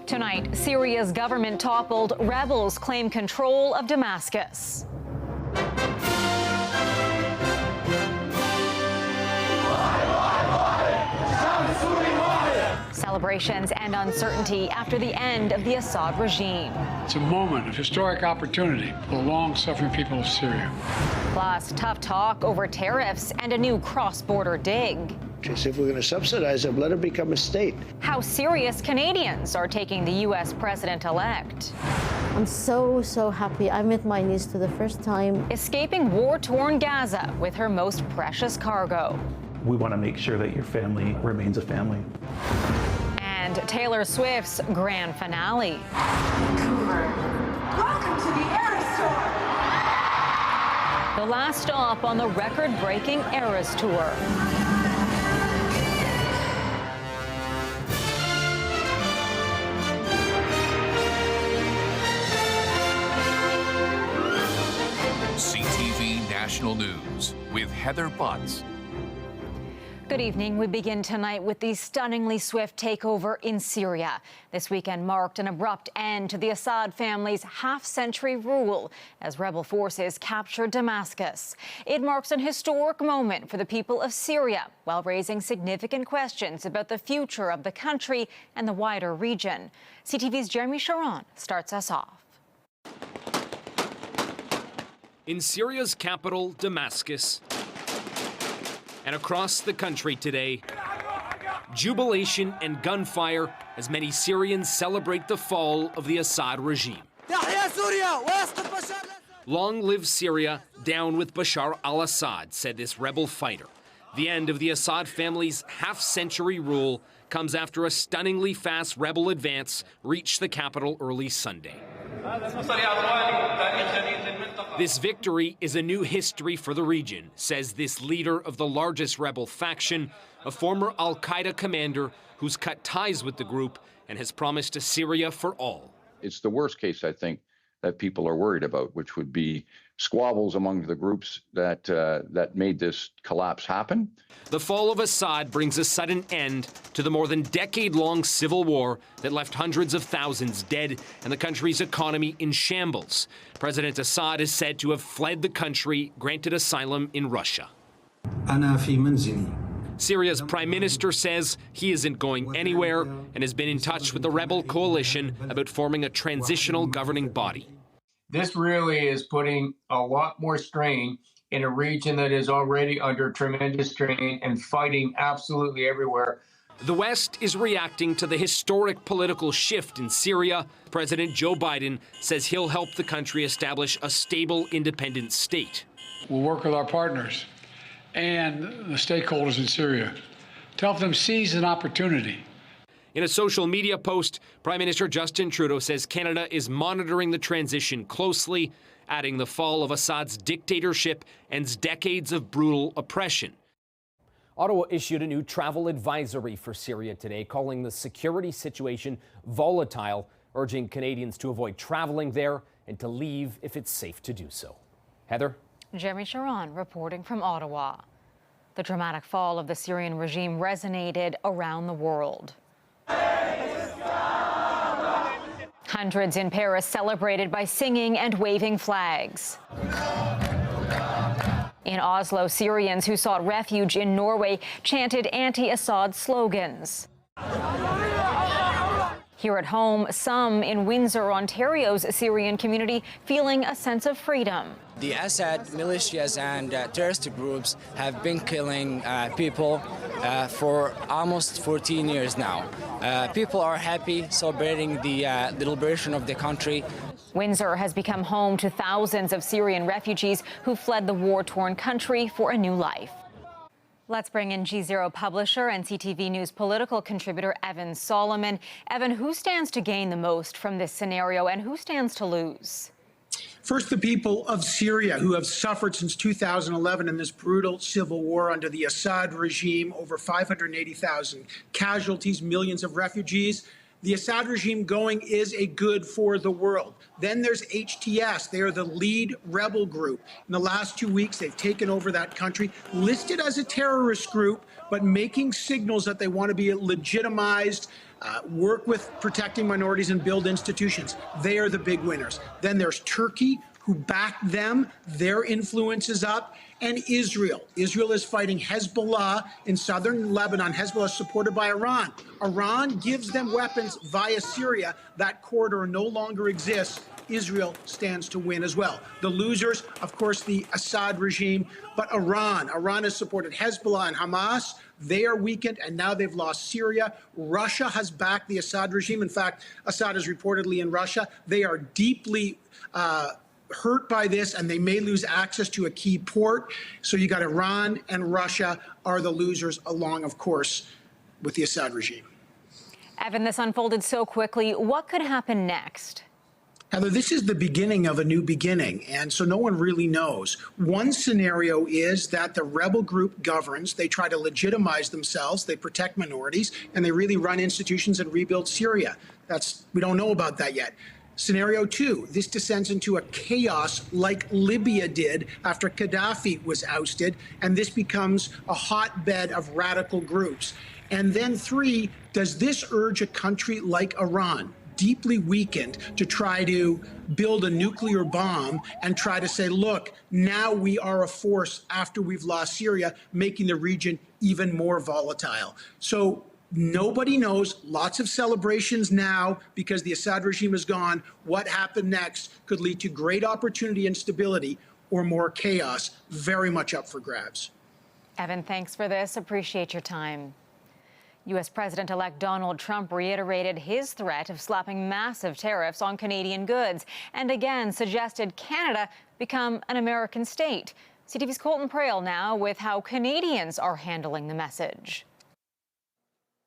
Tonight, Syria's government toppled. Rebels claim control of Damascus. Celebrations and uncertainty after the end of the Assad regime. It's a moment of historic opportunity for the long-suffering people of Syria. Plus, tough talk over tariffs and a new cross-border dig. If we're going to subsidize them, let it become a state. How serious Canadians are taking the U.S. president-elect. I'm so happy. I met my niece for the first time. Escaping war-torn Gaza with her most precious cargo. We want to make sure that your family remains a family. And Taylor Swift's grand finale. Vancouver, welcome to the Eras Tour. The last stop on the record-breaking Eras Tour. CTV National News with Heather Butts. Good evening. We begin tonight with the stunningly swift takeover in Syria. This weekend marked an abrupt end to the Assad family's half-century rule as rebel forces captured Damascus. It marks an historic moment for the people of Syria, while raising significant questions about the future of the country and the wider region. CTV's Jeremy Sharon starts us off. In Syria's capital, Damascus, and across the country today, jubilation and gunfire as many Syrians celebrate the fall of the Assad regime. Long live Syria, down with Bashar Al Assad, said this rebel fighter. The end of the Assad family's half-century rule comes after a stunningly fast rebel advance reached the capital early Sunday. This victory is a new history for the region, says this leader of the largest rebel faction, a former al-Qaeda commander who's cut ties with the group and has promised a Syria for all. It's the worst case, I think, that people are worried about, which would be squabbles among the groups that made this collapse happen. The fall of Assad brings a sudden end to the more than decade-long civil war that left hundreds of thousands dead and the country's economy in shambles. President Assad is said to have fled the country, granted asylum in Russia. Syria's prime minister says he isn't going anywhere and has been in touch with the rebel coalition about forming a transitional governing body. This really is putting a lot more strain in a region that is already under tremendous strain and fighting absolutely everywhere. The West is reacting to the historic political shift in Syria. President Joe Biden says he'll help the country establish a stable, independent state. We'll work with our partners and the stakeholders in Syria to help them seize an opportunity. In a social media post, Prime Minister Justin Trudeau says Canada is monitoring the transition closely, adding the fall of Assad's dictatorship ends decades of brutal oppression. Ottawa issued a new travel advisory for Syria today, calling the security situation volatile, urging Canadians to avoid traveling there and to leave if it's safe to do so. Heather? Jeremy Sharon reporting from Ottawa. The dramatic fall of the Syrian regime resonated around the world. Hundreds in Paris celebrated by singing and waving flags. In Oslo, Syrians who sought refuge in Norway chanted anti-Assad slogans. Here at home, some in Windsor, Ontario's Syrian community feeling a sense of freedom. The Assad militias and terrorist groups have been killing people for almost 14 years now. People are happy, celebrating the liberation of the country. Windsor has become home to thousands of Syrian refugees who fled the war-torn country for a new life. Let's bring in G0 publisher and CTV News political contributor Evan Solomon. Evan, who stands to gain the most from this scenario and who stands to lose? First, the people of Syria, who have suffered since 2011 in this brutal civil war under the Assad regime, over 580,000 casualties, millions of refugees. The Assad regime going is a good for the world. Then there's HTS. They are the lead rebel group. In the last 2 weeks, they've taken over that country, listed as a terrorist group, but making signals that they want to be legitimized work with protecting minorities and build institutions. They are the big winners. Then there's Turkey, who backed them. Their influence is up. And Israel. Israel is fighting Hezbollah in southern Lebanon. Hezbollah is supported by Iran. Iran gives them weapons via Syria. That corridor no longer exists. Israel stands to win as well. The losers, of course, the Assad regime, but Iran. Iran has supported Hezbollah and Hamas. They are weakened, and now they've lost Syria. Russia has backed the Assad regime. In fact, Assad is reportedly in Russia. They are deeply hurt by this, and they may lose access to a key port. So you got Iran and Russia are the losers, along, of course, with the Assad regime. Evan, this unfolded so quickly. What could happen next? Heather, this is the beginning of a new beginning, and so no one really knows. One scenario is that the rebel group governs. They try to legitimize themselves, they protect minorities, and they really run institutions and rebuild Syria. We don't know about that yet. Scenario two, this descends into a chaos like Libya did after Gaddafi was ousted, and this becomes a hotbed of radical groups. And then three, does this urge a country like Iran, deeply weakened, to try to build a nuclear bomb and try to say, look, now we are a force after we've lost Syria, making the region even more volatile? So nobody knows. Lots of celebrations now because the Assad regime is gone. What happened next could lead to great opportunity and stability or more chaos, very much up for grabs. Evan, thanks for this. Appreciate your time. U.S. President-elect Donald Trump reiterated his threat of slapping massive tariffs on Canadian goods and again suggested Canada become an American state. CTV's Colton Prale now with how Canadians are handling the message.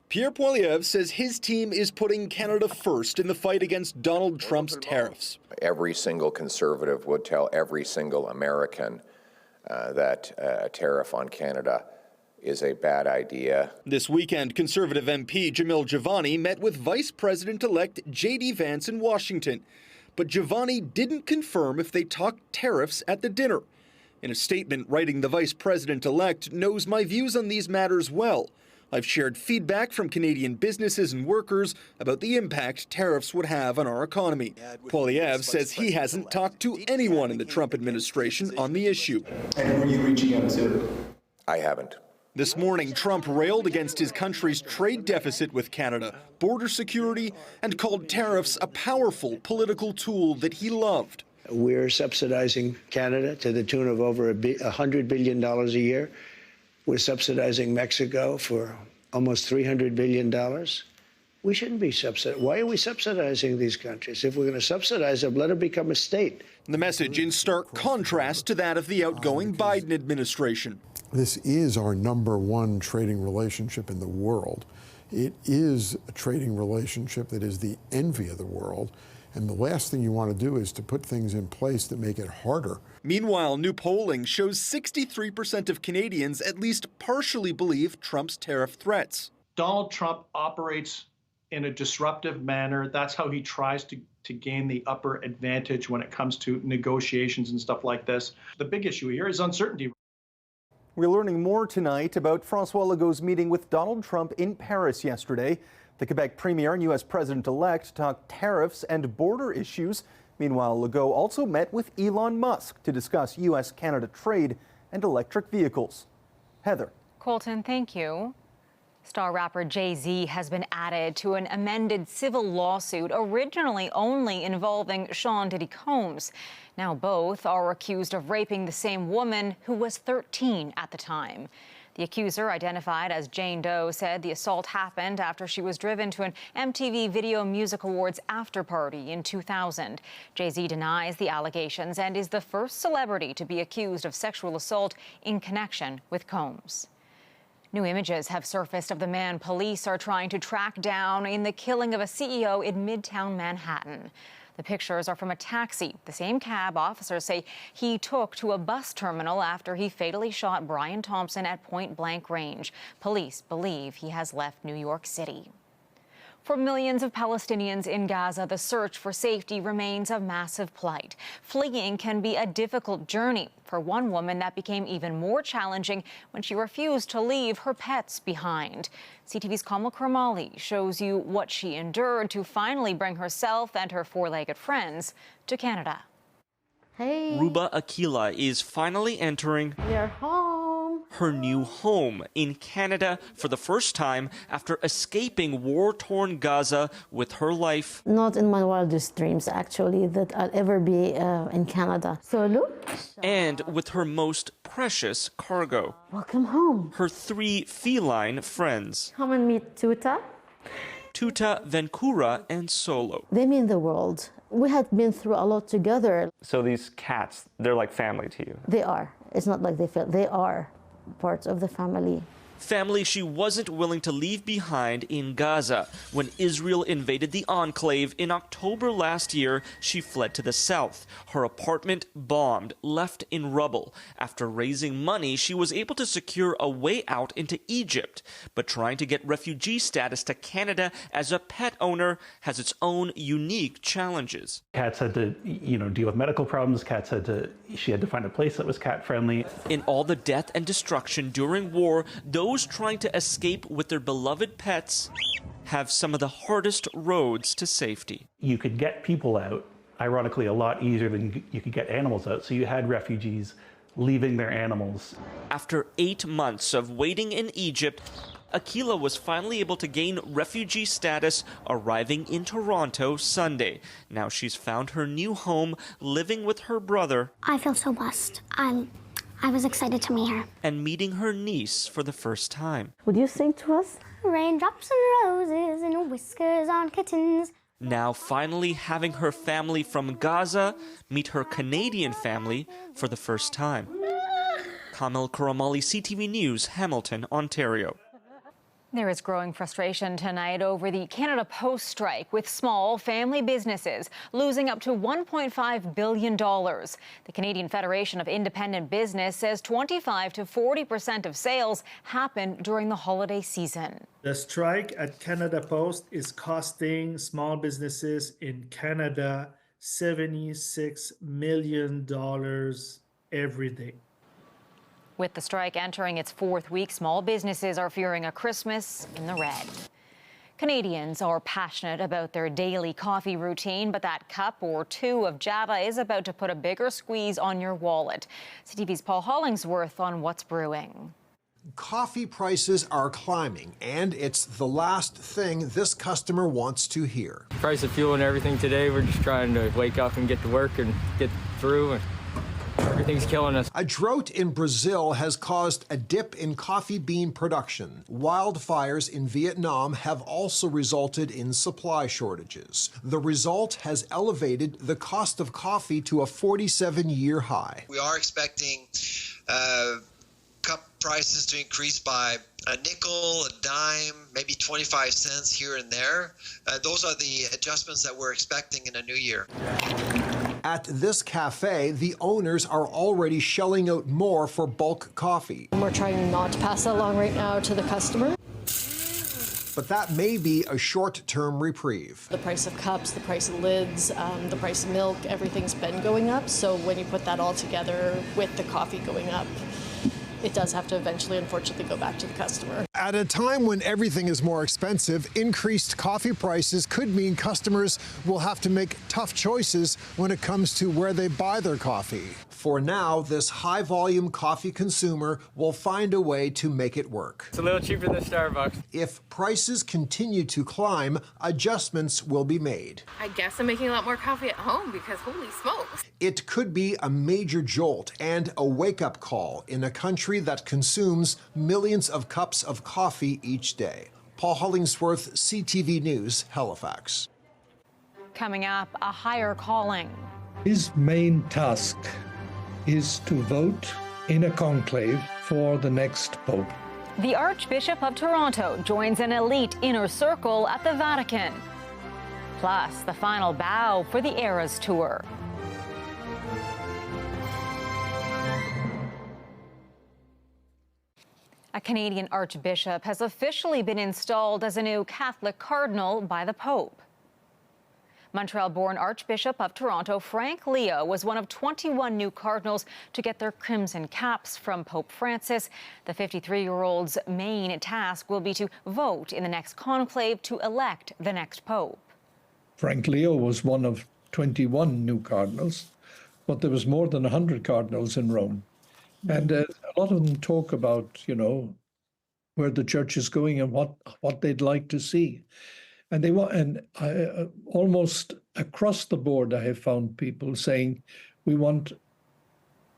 Pierre Poilievre says his team is putting Canada first in the fight against Donald Trump's tariffs. Every single conservative would tell every single American that a tariff on Canada is a bad idea. This weekend, Conservative MP Jamil Jivani met with Vice President-elect J.D. Vance in Washington. But Jivani didn't confirm if they talked tariffs at the dinner. In a statement writing, the Vice President-elect knows my views on these matters well. I've shared feedback from Canadian businesses and workers about the impact tariffs would have on our economy. Poilievre says he hasn't talked to anyone in the Trump administration on the issue. And who are you reaching out to? I haven't. This morning, Trump railed against his country's trade deficit with Canada, border security, and called tariffs a powerful political tool that he loved. We're subsidizing Canada to the tune of over $100 billion a year. We're subsidizing Mexico for almost $300 billion. We shouldn't be subsidizing. Why are we subsidizing these countries? If we're going to subsidize them, let them become a state. The message in stark contrast to that of the outgoing Biden administration. This is our #1 trading relationship in the world. It is a trading relationship that is the envy of the world. And the last thing you want to do is to put things in place that make it harder. Meanwhile, new polling shows 63% of Canadians at least partially believe Trump's tariff threats. Donald Trump operates in a disruptive manner. That's how he tries to gain the upper advantage when it comes to negotiations and stuff like this. The big issue here is uncertainty. We're learning more tonight about François Legault's meeting with Donald Trump in Paris yesterday. The Quebec Premier and U.S. President-elect talked tariffs and border issues. Meanwhile, Legault also met with Elon Musk to discuss U.S.-Canada trade and electric vehicles. Heather. Colton, thank you. Star rapper Jay-Z has been added to an amended civil lawsuit originally only involving Sean Diddy Combs. Now both are accused of raping the same woman who was 13 at the time. The accuser, identified as Jane Doe, said the assault happened after she was driven to an MTV Video Music Awards after-party in 2000. Jay-Z denies the allegations and is the first celebrity to be accused of sexual assault in connection with Combs. New images have surfaced of the man police are trying to track down in the killing of a CEO in Midtown Manhattan. The pictures are from a taxi, the same cab officers say he took to a bus terminal after he fatally shot Brian Thompson at point-blank range. Police believe he has left New York City. For millions of Palestinians in Gaza, the search for safety remains a massive plight. Fleeing can be a difficult journey. For one woman, that became even more challenging when she refused to leave her pets behind. CTV's Kamal Karmali shows you what she endured to finally bring herself and her four-legged friends to Canada. Hey. Ruba Akila is finally entering We're home. her new home in Canada for the first time after escaping war-torn Gaza with her life. Not in my wildest dreams, actually, that I'll ever be in Canada. So look. And with her most precious cargo. Welcome home. Her 3 feline friends. Come and meet Tuta. Tuta, Venkura, and Solo. They mean the world. We had been through a lot together. So these cats, they're like family to you? They are. It's not like they feel. They are part of the family. Family she wasn't willing to leave behind in Gaza. When Israel invaded the enclave in October last year, she fled to the south. Her apartment bombed, left in rubble. After raising money, she was able to secure a way out into Egypt. But trying to get refugee status to Canada as a pet owner has its own unique challenges. Cats had to, deal with medical problems. She had to find a place that was cat friendly. In all the death and destruction during war, those trying to escape with their beloved pets have some of the hardest roads to safety. You could get people out, ironically, a lot easier than you could get animals out. So you had refugees leaving their animals. After 8 months of waiting in Egypt, Akila was finally able to gain refugee status, arriving in Toronto Sunday. Now she's found her new home, living with her brother. I feel so blessed. I was excited to meet her. And meeting her niece for the first time. Would you sing to us? Raindrops and roses and whiskers on kittens. Now finally having her family from Gaza meet her Canadian family for the first time. Kamal Karamali, CTV News, Hamilton, Ontario. There is growing frustration tonight over the Canada Post strike, with small family businesses losing up to $1.5 billion. The Canadian Federation of Independent Business says 25 to 40% of sales happen during the holiday season. The strike at Canada Post is costing small businesses in Canada $76 million every day. With the strike entering its 4th week, small businesses are fearing a Christmas in the red. Canadians are passionate about their daily coffee routine, but that cup or 2 of Java is about to put a bigger squeeze on your wallet. CTV's Paul Hollingsworth on what's brewing. Coffee prices are climbing, and it's the last thing this customer wants to hear. Price of fuel and everything today, we're just trying to wake up and get to work and get through. And everything's killing us. A drought in Brazil has caused a dip in coffee bean production. Wildfires in Vietnam have also resulted in supply shortages. The result has elevated the cost of coffee to a 47-year high. We are expecting cup prices to increase by a nickel, a dime, maybe 25 cents here and there. Those are the adjustments that we're expecting in a new year. At this cafe, the owners are already shelling out more for bulk coffee. We're trying not to pass that along right now to the customer. But that may be a short-term reprieve. The price of cups, the price of lids, the price of milk, everything's been going up. So when you put that all together with the coffee going up, it does have to eventually, unfortunately, go back to the customer. At a time when everything is more expensive, increased coffee prices could mean customers will have to make tough choices when it comes to where they buy their coffee. For now, this high-volume coffee consumer will find a way to make it work. It's a little cheaper than Starbucks. If prices continue to climb, adjustments will be made. I guess I'm making a lot more coffee at home because holy smokes. It could be a major jolt and a wake-up call in a country that consumes millions of cups of coffee each day. Paul Hollingsworth, CTV News, Halifax. Coming up, a higher calling. His main task is to vote in a conclave for the next pope. The Archbishop of Toronto joins an elite inner circle at the Vatican. Plus, the final bow for the Eras Tour. A A Canadian archbishop has officially been installed as a new Catholic cardinal by the Pope. Montreal-born Archbishop of Toronto, Frank Leo, was one of 21 new cardinals to get their crimson caps from Pope Francis. The 53-year-old's main task will be to vote in the next conclave to elect the next pope. Frank Leo was one of 21 new cardinals, but there was more than 100 cardinals in Rome. And a lot of them talk about, where the church is going and what they'd like to see. And they want, and almost across the board, I have found people saying, we want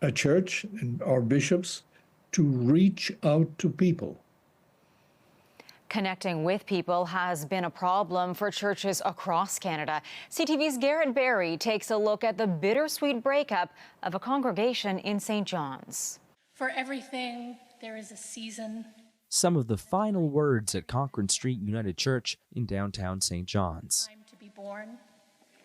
a church and our bishops to reach out to people. Connecting with people has been a problem for churches across Canada. CTV's Garrett Barry takes a look at the bittersweet breakup of a congregation in St. John's. For everything, there is a season. Some of the final words at Cochrane Street United Church in downtown St. John's. Time to be born,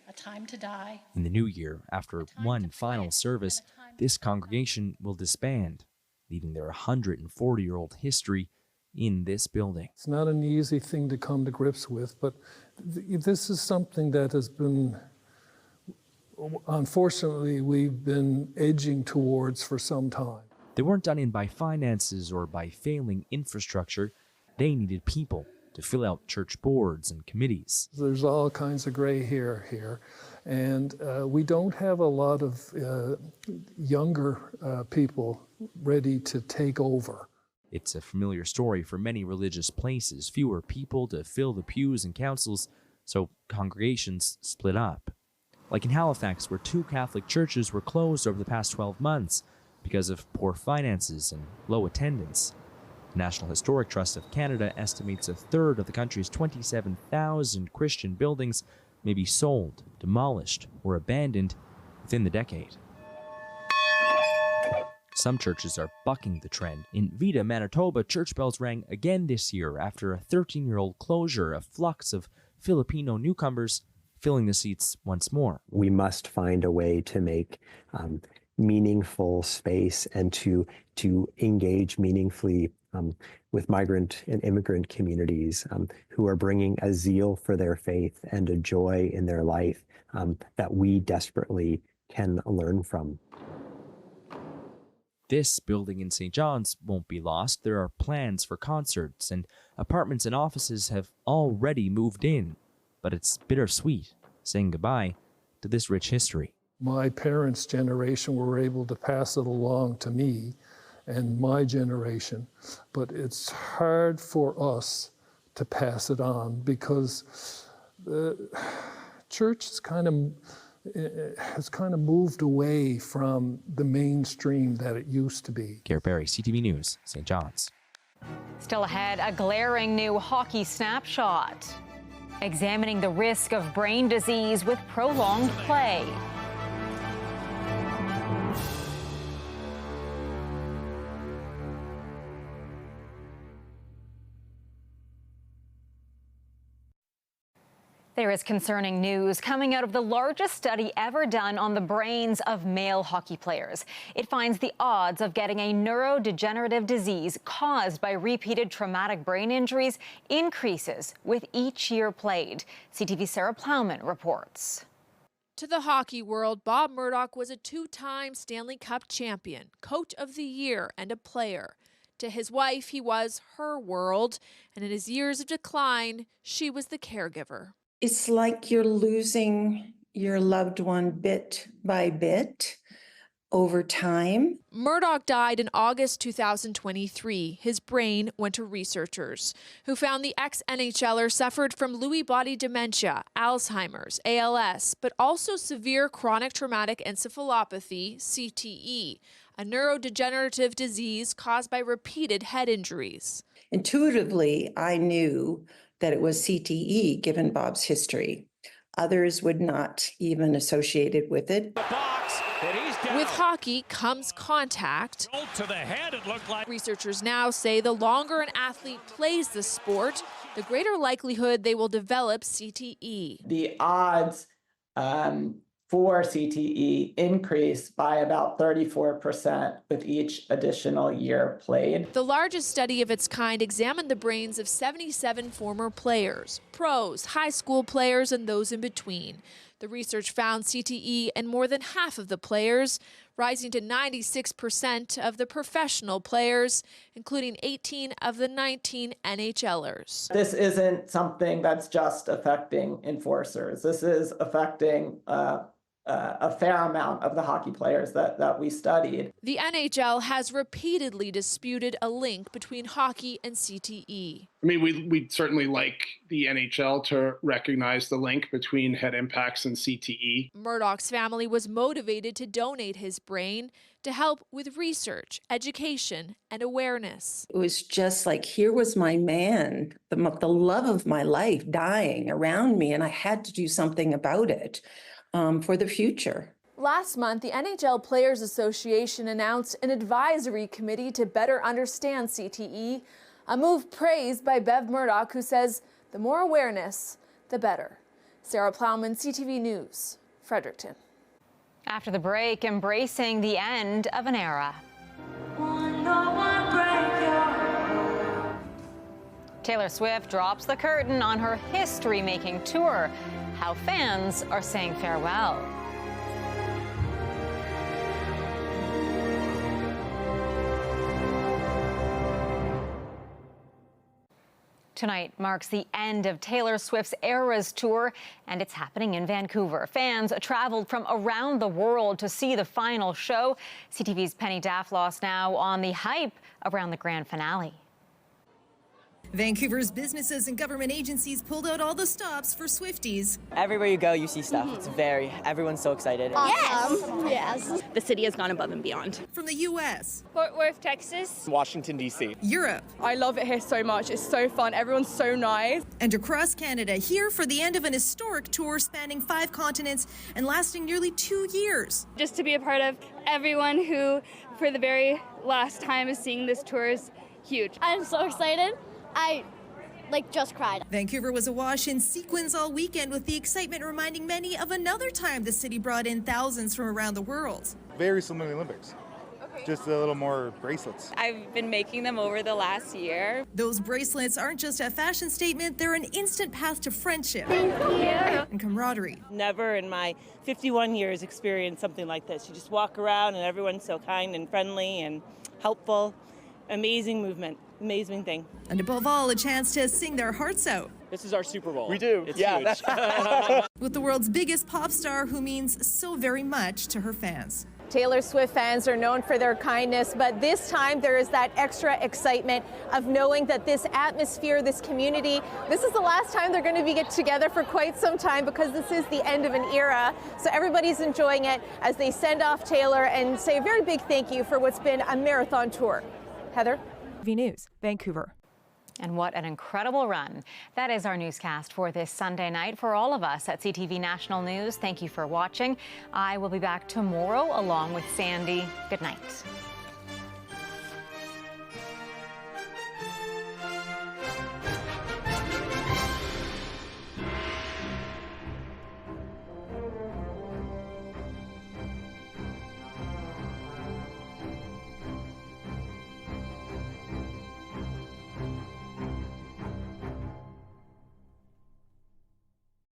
a time to die. In the new year, after one final service, this congregation will disband, leaving their 140-year-old history in this building. It's not an easy thing to come to grips with, but this is something that has been, unfortunately, we've been edging towards for some time. They weren't done in by finances or by failing infrastructure. They needed people to fill out church boards and committees. There's all kinds of gray hair here, and we don't have a lot of younger people ready to take over. It's a familiar story for many religious places. Fewer people to fill the pews and councils, so congregations split up. Like in Halifax, where 2 Catholic churches were closed over the past 12 months because of poor finances and low attendance. The National Historic Trust of Canada estimates a third of the country's 27,000 Christian buildings may be sold, demolished, or abandoned within the decade. Some churches are bucking the trend. In Vida, Manitoba, church bells rang again this year after a 13-year-old closure, a flux of Filipino newcomers filling the seats once more. We must find a way to make meaningful space and to engage meaningfully with migrant and immigrant communities who are bringing a zeal for their faith and a joy in their life that we desperately can learn from. This building in St. John's won't be lost. There are plans for concerts, and apartments and offices have already moved in. But it's bittersweet saying goodbye to this rich history. My parents' generation were able to pass it along to me and my generation, but it's hard for us to pass it on because the church has kind of moved away from the mainstream that it used to be. Garrett Barry, CTV News, St. John's. Still ahead, a glaring new hockey snapshot, examining the risk of brain disease with prolonged play. There is concerning news coming out of the largest study ever done on the brains of male hockey players. It finds the odds of getting a neurodegenerative disease caused by repeated traumatic brain injuries increases with each year played. CTV's Sarah Plowman reports. To the hockey world, Bob Murdoch was a 2-time Stanley Cup champion, coach of the year, and a player. To his wife, he was her world, and in his years of decline, she was the caregiver. It's like you're losing your loved one bit by bit over time. Murdoch died in August 2023. His brain went to researchers who found the ex-NHLer suffered from Lewy body dementia, Alzheimer's, ALS, but also severe chronic traumatic encephalopathy, CTE, a neurodegenerative disease caused by repeated head injuries. Intuitively, I knew that it was CTE given Bob's history. Others would not even associate it with it. With hockey comes contact. To the head, it looked like. Researchers now say the longer an athlete plays the sport, the greater likelihood they will develop CTE. The odds for CTE increase by about 34% with each additional year played. The largest study of its kind examined the brains of 77 former players, pros, high school players, and those in between. The research found CTE in more than half of the players, rising to 96% of the professional players, including 18 of the 19 NHLers. This isn't something that's just affecting enforcers. This is affecting a fair amount of the hockey players that we studied. The NHL has repeatedly disputed a link between hockey and CTE. I mean, we'd certainly like the NHL to recognize the link between head impacts and CTE. Murdoch's family was motivated to donate his brain to help with research, education, and awareness. It was just like, here was my man, the love of my life dying around me, and I had to do something about it. For the future. Last month, the NHL Players Association announced an advisory committee to better understand CTE, a move praised by Bev Murdoch, who says the more awareness, the better. Sarah Plowman, CTV News, Fredericton. After the break, embracing the end of an era. Taylor Swift drops the curtain on her history-making tour. How fans are saying farewell. Tonight marks the end of Taylor Swift's Eras Tour, and it's happening in Vancouver. Fans traveled from around the world to see the final show. CTV's Penny Daflos now on the hype around the grand finale. Vancouver's businesses and government agencies pulled out all the stops for Swifties. Everywhere you go, you see stuff. It's everyone's so excited. Awesome. Yes. The city has gone above and beyond. From the U.S., Fort Worth, Texas. Washington, D.C. Europe. I love it here so much. It's so fun. Everyone's so nice. And across Canada, here for the end of an historic tour spanning 5 continents and lasting nearly 2 years. Just to be a part of everyone who, for the very last time, is seeing this tour is huge. I'm so excited. I just cried. Vancouver was awash in sequins all weekend, with the excitement reminding many of another time the city brought in thousands from around the world. Very similar to the Olympics. Just a little more bracelets. I've been making them over the last year. Those bracelets aren't just a fashion statement, they're an instant path to friendship and camaraderie. Never in my 51 years experienced something like this. You just walk around and everyone's so kind and friendly and helpful. Amazing movement. Amazing thing. And above all, a chance to sing their hearts out. This is our Super Bowl. We do. It's huge. With the world's biggest pop star who means so very much to her fans. Taylor Swift fans are known for their kindness, but this time there is that extra excitement of knowing that this atmosphere, this community, this is the last time they're going to be together for quite some time, because this is the end of an era. So everybody's enjoying it as they send off Taylor and say a very big thank you for what's been a marathon tour. Heather? CTV News, Vancouver. And what an incredible run. That is our newscast for this Sunday night. For all of us at CTV National News, thank you for watching. I will be back tomorrow along with Sandy. Good night.